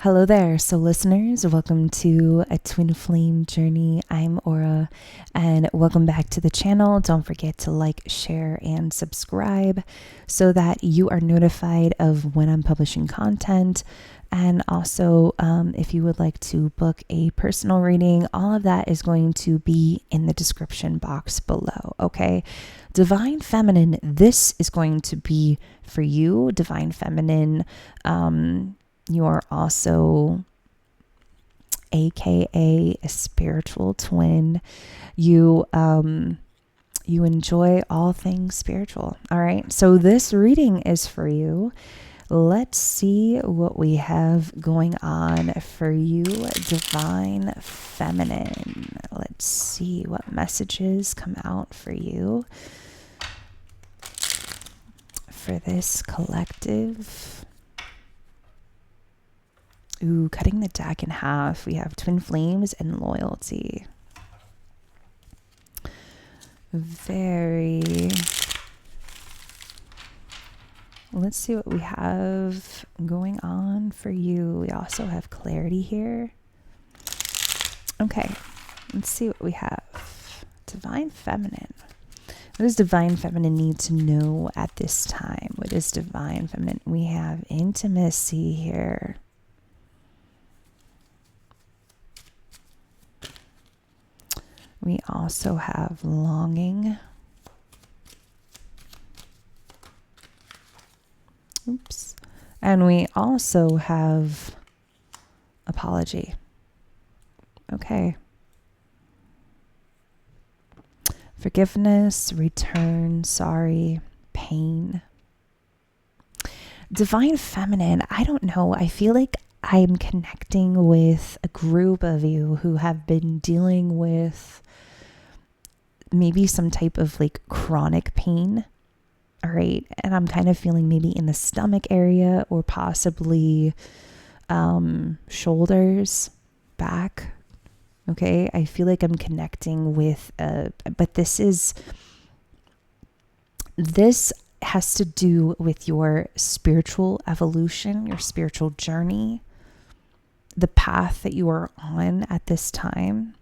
Hello there. So, listeners, welcome to a twin flame journey. I'm Aura, and welcome back to the channel. Don't forget to like, share, and subscribe so that you are notified of when I'm publishing content. And also, if you would like to book a personal reading, all of that is going to be in the description box below. Okay. Divine Feminine, this is going to be for you. Divine Feminine, you are also AKA a spiritual twin. You enjoy all things spiritual. All right. So this reading is for you. Let's see what we have going on for you, Divine Feminine. Let's see what messages come out for you for this collective. Ooh, cutting the deck in half. We have twin flames and loyalty. Let's see what we have going on for you. We also have clarity here. Okay, let's see what we have. Divine Feminine. What does Divine Feminine need to know at this time? What is Divine Feminine? We have intimacy here. We also have longing. Oops. And we also have apology. Okay. Forgiveness, return, sorry, pain. Divine Feminine, I don't know. I feel like I'm connecting with a group of you who have been dealing with maybe some type of like chronic pain. All right. And I'm kind of feeling maybe in the stomach area or possibly shoulders, back. Okay. I feel like I'm connecting with, but this has to do with your spiritual evolution, your spiritual journey, the path that you are on at this time.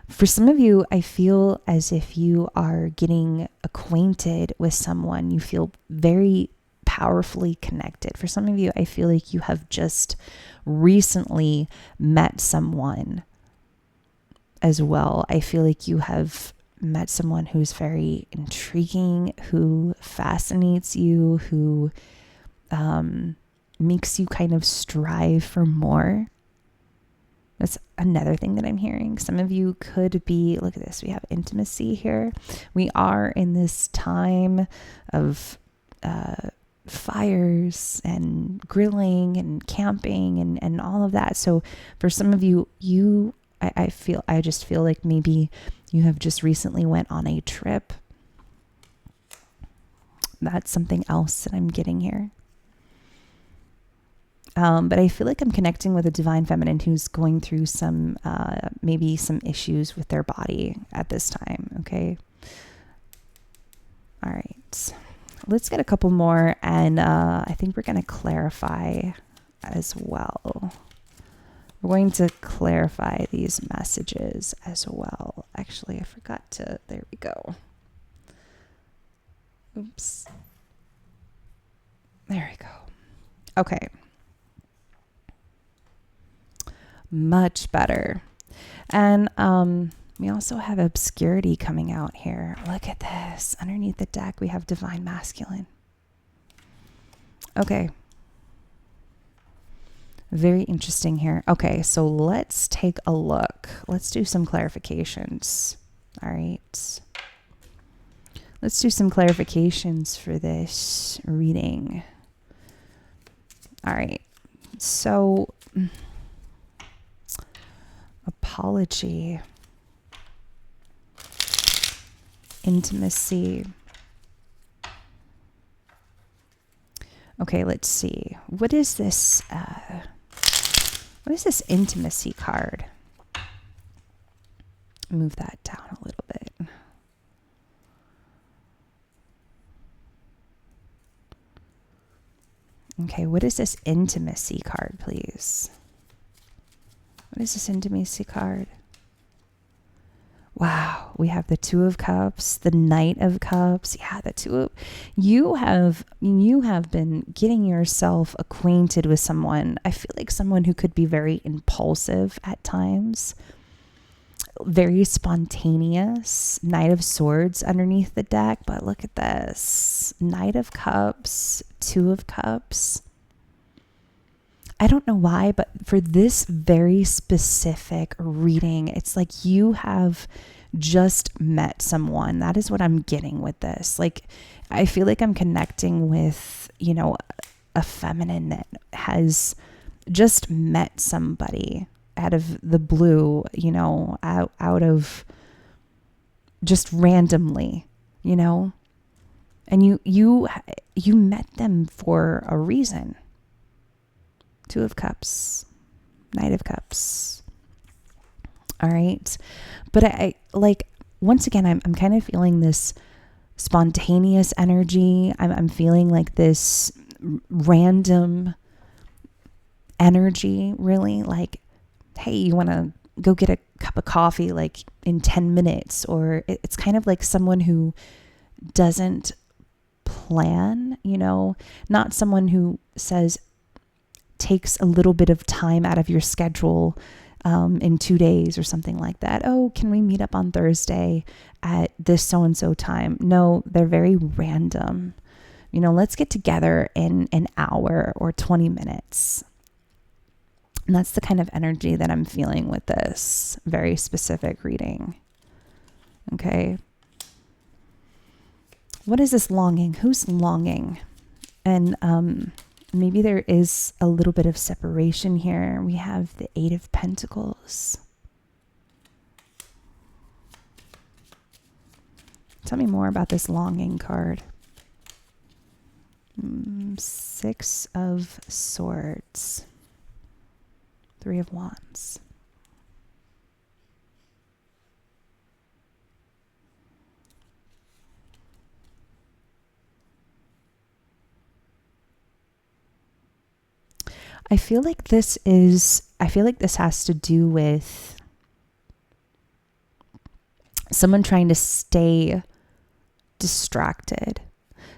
For some of you, I feel as if you are getting acquainted with someone. You feel very powerfully connected. For some of you, I feel like you have just recently met someone as well. I feel like you have met someone who's very intriguing, who fascinates you, who makes you kind of strive for more. That's another thing that I'm hearing. Some of you could be, look at this, we have intimacy here. We are in this time of fires and grilling and camping and all of that. So for some of you, I just feel like maybe you have just recently went on a trip. That's something else that I'm getting here. But I feel like I'm connecting with a Divine Feminine who's going through some, maybe some issues with their body at this time. Okay. All right. Let's get a couple more. And I think we're going to clarify as well. We're going to clarify these messages as well. Actually, I forgot to, there we go. Oops. There we go. Okay. Much better. And we also have obscurity coming out here. Look at this. Underneath the deck, we have Divine Masculine. Okay. Very interesting here. Okay, so let's take a look. Let's do some clarifications. All right. Let's do some clarifications for this reading. All right. So apology, intimacy. Okay, let's see. What is this intimacy card? Move that down a little bit. Okay, what is this intimacy card, please? What is this intimacy card? Wow, we have the Two of Cups, the Knight of Cups. Yeah, the two of you have been getting yourself acquainted with someone. I feel like someone who could be very impulsive at times, very spontaneous. Knight of Swords underneath the deck, but look at this. Knight of Cups, Two of Cups. I don't know why, but for this very specific reading, it's like you have just met someone. That is what I'm getting with this. Like, I feel like I'm connecting with, a feminine that has just met somebody out of the blue, out of just randomly, and you met them for a reason. Two of Cups, Knight of Cups. All right. But I like, once again, I'm kind of feeling this spontaneous energy. I'm feeling like this random energy, really. Like, hey, you want to go get a cup of coffee like in 10 minutes? Or it's kind of like someone who doesn't plan, not someone who takes a little bit of time out of your schedule in 2 days or something like that. Oh, can we meet up on Thursday at this so-and-so time? No, they're very random. Let's get together in an hour or 20 minutes. And that's the kind of energy that I'm feeling with this very specific reading. Okay. What is this longing? Who's longing? And maybe there is a little bit of separation here. We have the Eight of Pentacles. Tell me more about this longing card. Six of Swords. Three of Wands. I feel like this has to do with someone trying to stay distracted.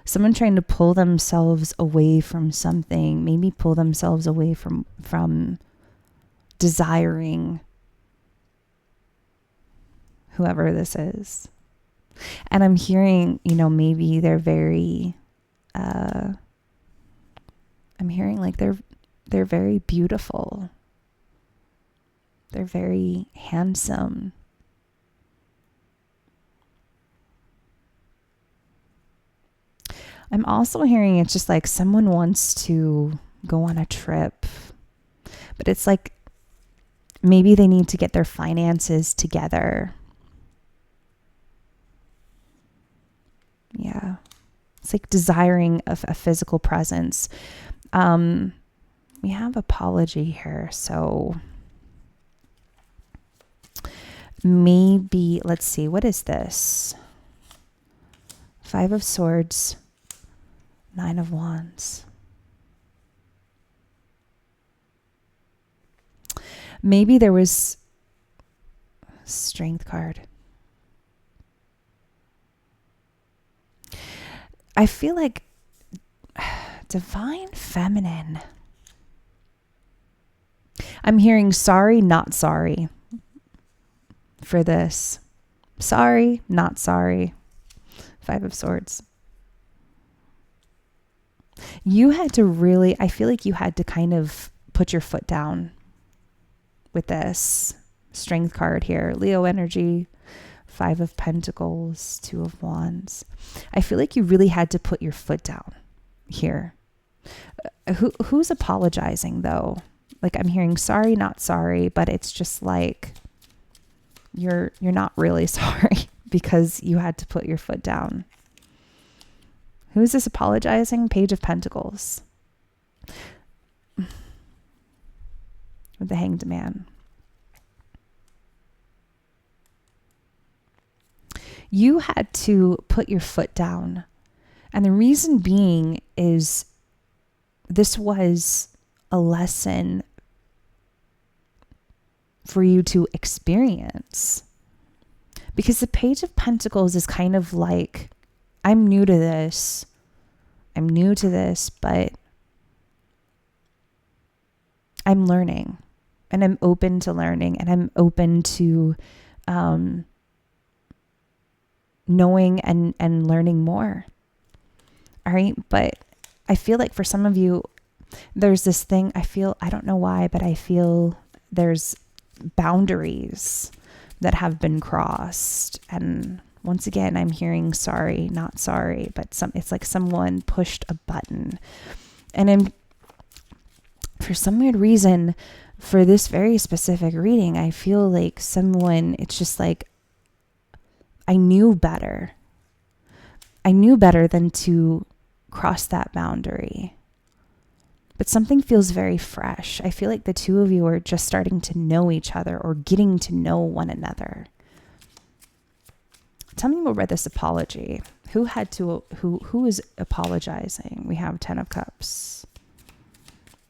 Someone trying to pull themselves away from something, maybe pull themselves away from desiring whoever this is. And I'm hearing, maybe they're very, I'm hearing like they're very beautiful. They're very handsome. I'm also hearing it's just like someone wants to go on a trip, but it's like maybe they need to get their finances together. Yeah. It's like desiring a physical presence. We have apology here. So maybe, let's see, what is this? Five of Swords, Nine of Wands. Maybe there was Strength card. I feel like divine feminine. I'm hearing sorry, not sorry for this. Sorry, not sorry. Five of Swords. You had to really, I feel like you had to kind of put your foot down with this Strength card here. Leo energy, Five of Pentacles, Two of Wands. I feel like you really had to put your foot down here. Who's apologizing though? Like I'm hearing sorry, not sorry, but it's just like you're not really sorry because you had to put your foot down. Who is this apologizing? Page of Pentacles. With the Hanged Man. You had to put your foot down. And the reason being is this was a lesson for you to experience. Because the Page of Pentacles is kind of like, I'm new to this, but I'm learning, and I'm open to learning, and I'm open to knowing and learning more. All right. But I feel like for some of you, there's this thing, I don't know why, but I feel there's boundaries that have been crossed. And once again, I'm hearing sorry, not sorry, but it's like someone pushed a button. And for some weird reason, for this very specific reading, I feel like it's just like, I knew better. I knew better than to cross that boundary. But something feels very fresh. I feel like the two of you are just starting to know each other, or getting to know one another. Tell me more about this apology. Who is apologizing? We have 10 of Cups.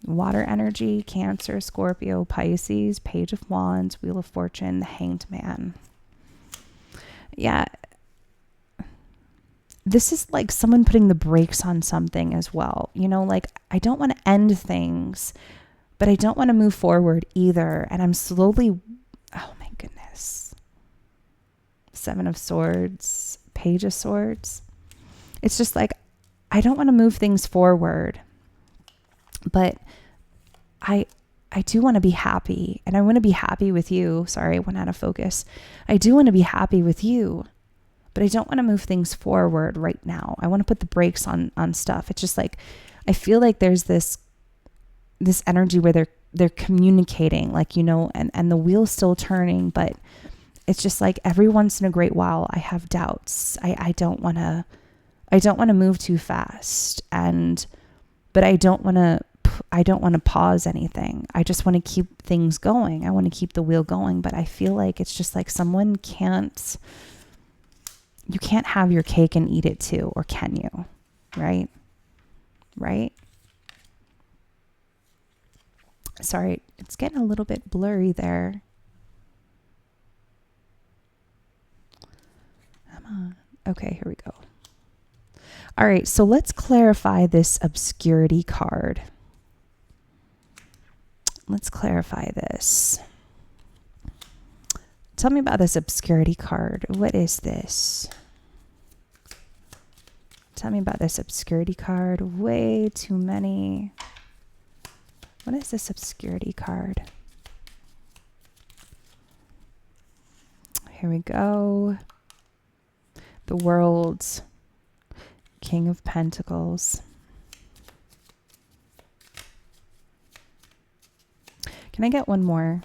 Water energy, Cancer, Scorpio, Pisces, Page of Wands, Wheel of Fortune, the Hanged Man. Yeah. This is like someone putting the brakes on something as well. Like, I don't want to end things, but I don't want to move forward either. And I'm slowly, oh my goodness. 7 of Swords, Page of Swords. It's just like, I don't want to move things forward, but I do want to be happy, and I want to be happy with you. Sorry, I went out of focus. I do want to be happy with you, but I don't want to move things forward right now. I want to put the brakes on stuff. It's just like, I feel like there's this energy where they're communicating, like, and the wheel's still turning, but it's just like every once in a great while I have doubts. I don't want to move too fast, but I don't want to pause anything. I just want to keep things going. I want to keep the wheel going, but I feel like it's just like you can't have your cake and eat it too, or can you? Right? Sorry, it's getting a little bit blurry there. Okay, here we go. All right, so let's clarify this obscurity card. Let's clarify this. Tell me about this obscurity card. What is this? Tell me about this obscurity card. Way too many. What is this obscurity card? Here we go. The World's King of Pentacles. Can I get one more?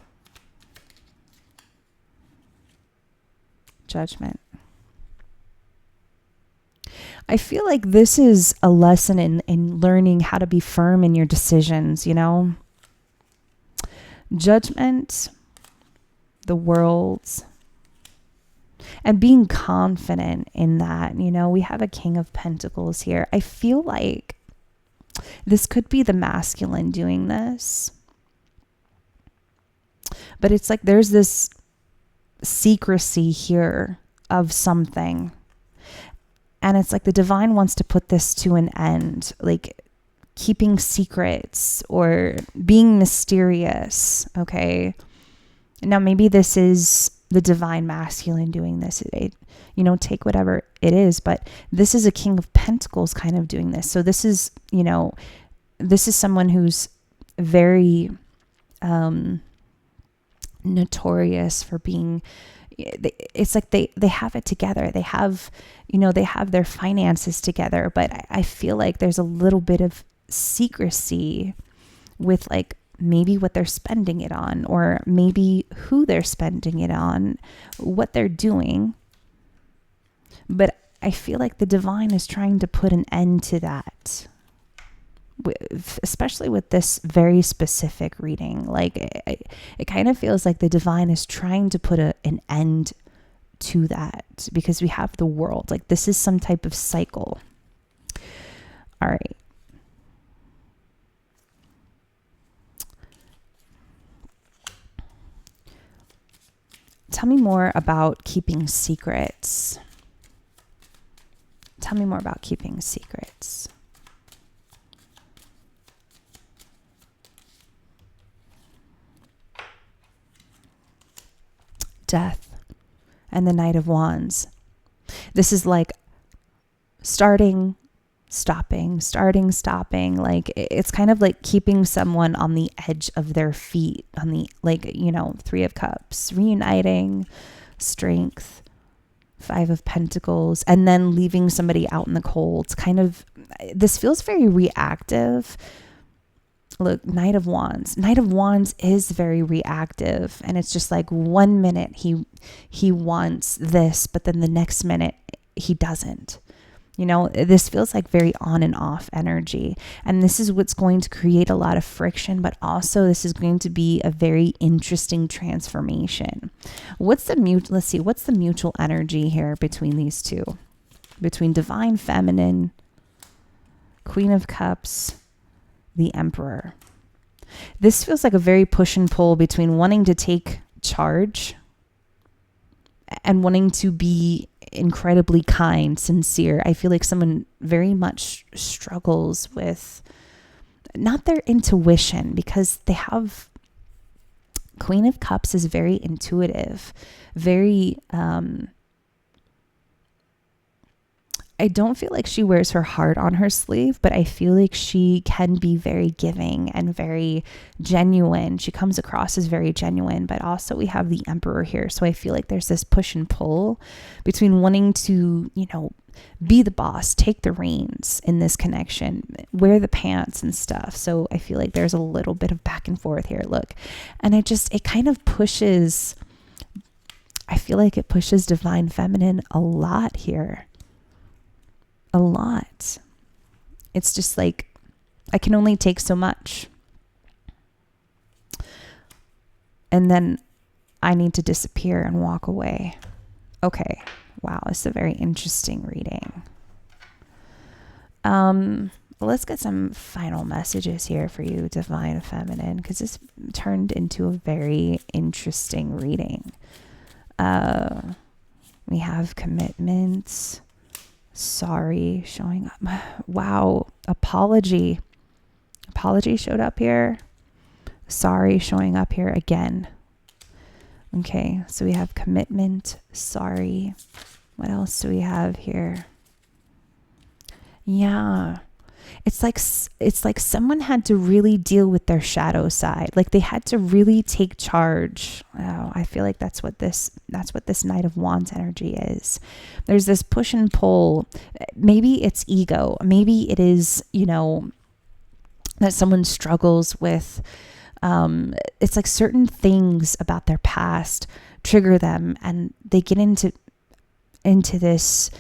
Judgment. I feel like this is a lesson in learning how to be firm in your decisions, Judgment, the World's, and being confident in that. We have a King of Pentacles here. I feel like this could be the masculine doing this, but it's like there's this secrecy here of something, and it's like the divine wants to put this to an end, like keeping secrets or being mysterious. Okay, now maybe this is the divine masculine doing this. Take whatever it is, but this is a King of Pentacles kind of doing this. So this is someone who's very notorious for being, it's like they have it together. They have their finances together, but I feel like there's a little bit of secrecy with like maybe what they're spending it on, or maybe who they're spending it on, what they're doing. But I feel like the divine is trying to put an end to that, especially with this very specific reading. Like it kind of feels like the divine is trying to put an end to that, because we have the World. Like this is some type of cycle. All right. Tell me more about keeping secrets. Tell me more about keeping secrets. Death and the Knight of Wands. This is like starting, stopping, starting, stopping. Like it's kind of like keeping someone on the edge of their feet, on the, like, you know, Three of Cups, reuniting, strength, Five of Pentacles, and then leaving somebody out in the cold. It's kind of, this feels very reactive. Look, Knight of Wands. Knight of Wands is very reactive, and it's just like 1 minute he wants this, but then the next minute he doesn't. You know, this feels like very on and off energy, and this is what's going to create a lot of friction, but also this is going to be a very interesting transformation. What's the mutual energy here between these two? Between Divine Feminine, Queen of Cups, the Emperor. This feels like a very push and pull between wanting to take charge and wanting to be incredibly kind, sincere. I feel like someone very much struggles with not their intuition, because they have, Queen of Cups is very intuitive, very, I don't feel like she wears her heart on her sleeve, but I feel like she can be very giving and very genuine. She comes across as very genuine, but also we have the Emperor here. So I feel like there's this push and pull between wanting to, you know, be the boss, take the reins in this connection, wear the pants and stuff. So I feel like there's a little bit of back and forth here. Look, and it kind of pushes, I feel like it pushes Divine Feminine a lot here. A lot. It's just like, I can only take so much. And then I need to disappear and walk away. Okay. Wow. It's a very interesting reading. Let's get some final messages here for you, Divine Feminine, because this turned into a very interesting reading. We have commitments. Sorry showing up. Wow. Apology showed up here. Sorry showing up here again. Okay, so we have commitment, sorry. What else do we have here? Yeah. It's like someone had to really deal with their shadow side. Like they had to really take charge. Oh, I feel like that's what this Knight of Wands energy is. There's this push and pull. Maybe it's ego. Maybe it is, you know, that someone struggles with, it's like certain things about their past trigger them, and they get into this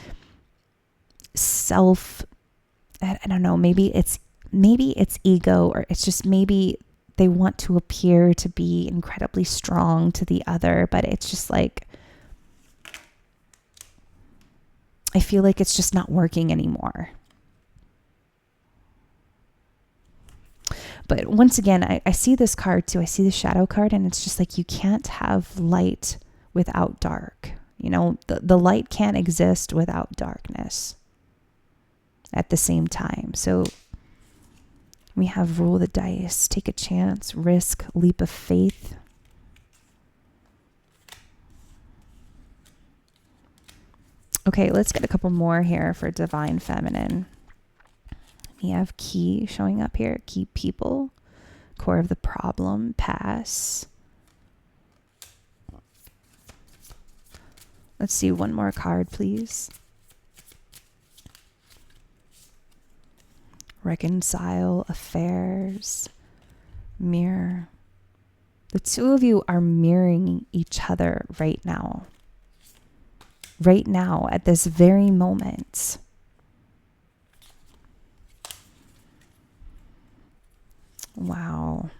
self, I don't know, maybe it's ego, or it's just maybe they want to appear to be incredibly strong to the other, but it's just like, I feel like it's just not working anymore. But once again, I see this card too. I see the shadow card, and it's just like, you can't have light without dark. You know, the light can't exist without darkness at the same time. So we have roll the dice, take a chance, risk, leap of faith. Okay, let's get a couple more here for Divine Feminine. We have key showing up here, key people, core of the problem, pass. Let's see one more card, please. Reconcile, affairs, mirror. The two of you are mirroring each other right now. Right now, at this very moment. Wow.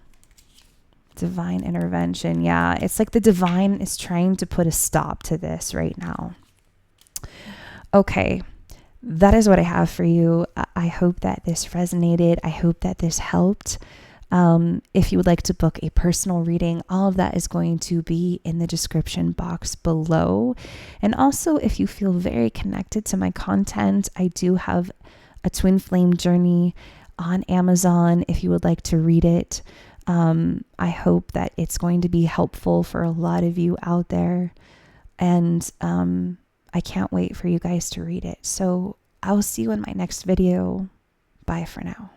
Divine intervention. Yeah, it's like the divine is trying to put a stop to this right now. Okay, that is what I have for you. I hope that this resonated. I hope that this helped. If you would like to book a personal reading, all of that is going to be in the description box below. And also, if you feel very connected to my content, I do have a twin flame journey on Amazon if you would like to read it. I hope that it's going to be helpful for a lot of you out there. And I can't wait for you guys to read it. So I'll see you in my next video. Bye for now.